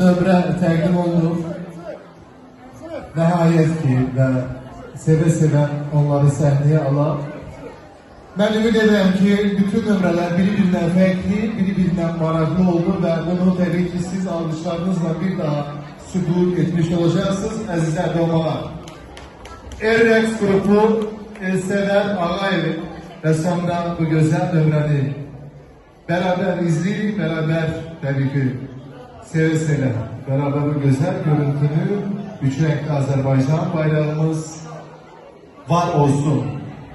nömrə təqdim olunur. Nəhayət ki və sevə-sevə onları səhnəyə alaq. Mən ümid edirəm ki, bütün nömrələr biri-birindən fərqli, biri-birindən maraqlı oldu və bunu təbii ki, siz alqışlarınızla bir daha sübut etmiş olacaqsınız, əziz ədomalar. Errex qrupu Elsəvər Ağayev və sonra bu gözəl nömrəni beraber izleyelim, beraber tabii ki seve-seve beraber bu güzel görüntünü üç renkli Azerbaycan bayrağımız var olsun.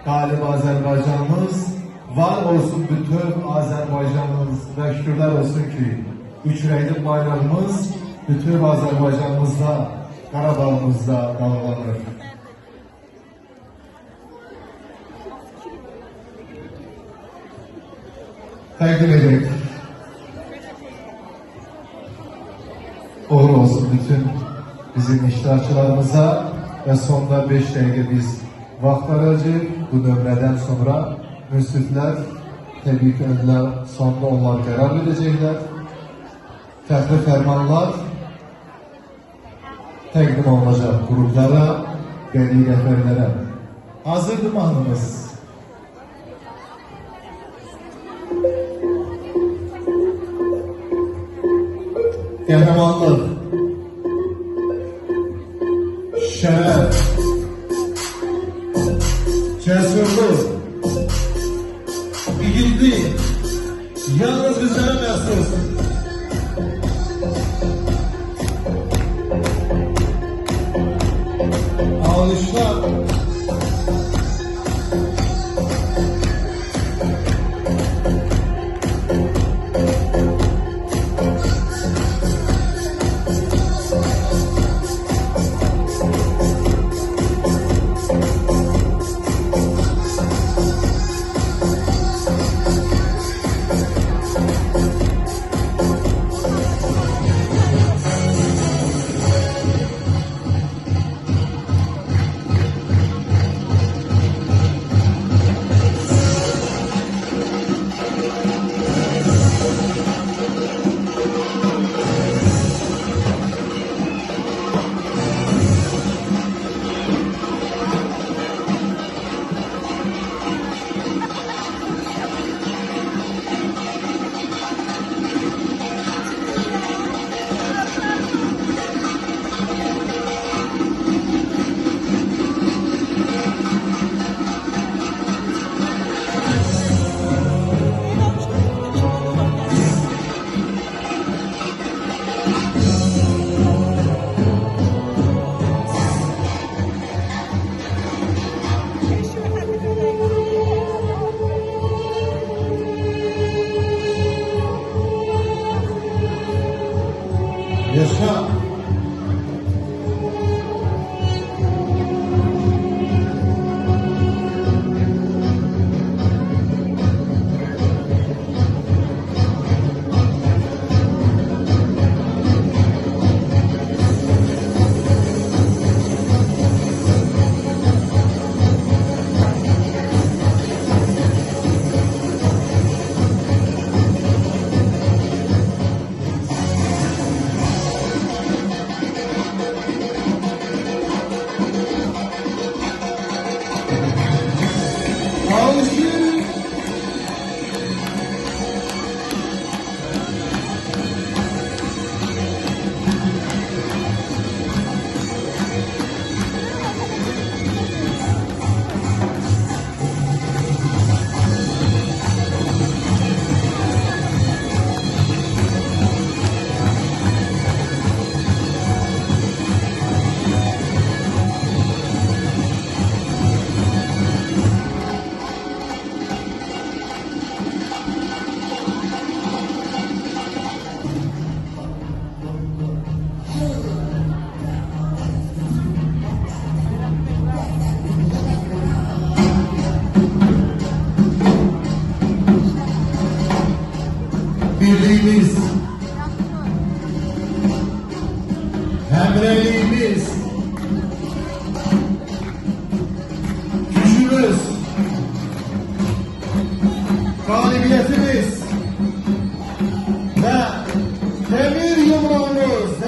Galiba Azerbaycanımız var olsun, bütün Azerbaycanımız ve şükürler olsun ki üç renkli bayrağımız bütün Azerbaycanımızda, Karabağımızda dalgalanır. Takdim edecek. Uğurlu olsun bütün bizim iştirakçılarımıza ve sonda 5 dakika biz vaxt aracı bu nömrədən sonra münsiflər təbii ki önlər sonda onlar qərar verəcəklər. Fərqli fərmanlar təqdim olunacaq qruplara, qəli rəhbərlərə. Hazırdır mahnımız. Qəhrəmanlıq, şərəf, cəsurluq, igidlik yalnız bizlərə məxsus. Alışlar, yaşa. Birliğimiz, hemreliğimiz, gücümüz, galibiyetimiz ve demir yumruğumuz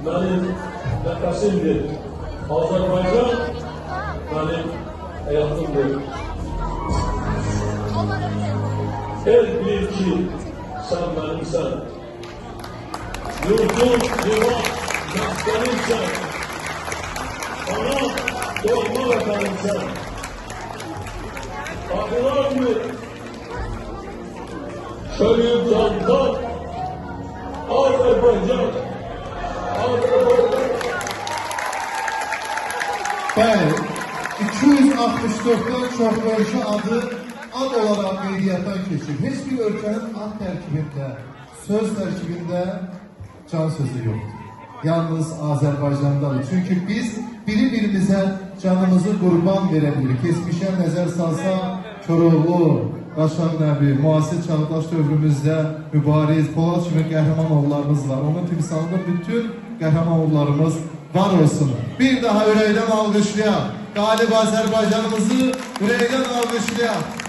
benim nefesimdir. Azerbaycan benim hayatımdır. El bilir ki sen benimsen. Yurdum, yuvam, meskenimsen. Ana, doğma vatanımsen. Akılar mı? Şöyle candan Azerbaycan. Bəli, 264'ten çox ölkə adı ad olaraq qeydiyyatdan keçir. Heç bir ölkənin ad tərkibində, söz tərkibində can sözü yoxdur. Yalnız Azərbaycandadır. Çünki biz biri-birimizə canımızı qurban verə bilirik. Keçmişə nəzər salsa, Koroğlu, Qaşan Nəbi, müasir çağdaş dövrümüzdə Mübariz, Polad kimi qəhrəman oğullarımız var. Onun timsalında bütün qəhrəman oğullarımız var olsun. Bir daha ürəkdən alqışlayaq. Qalib Azərbaycanımızı ürəkdən alqışlayaq.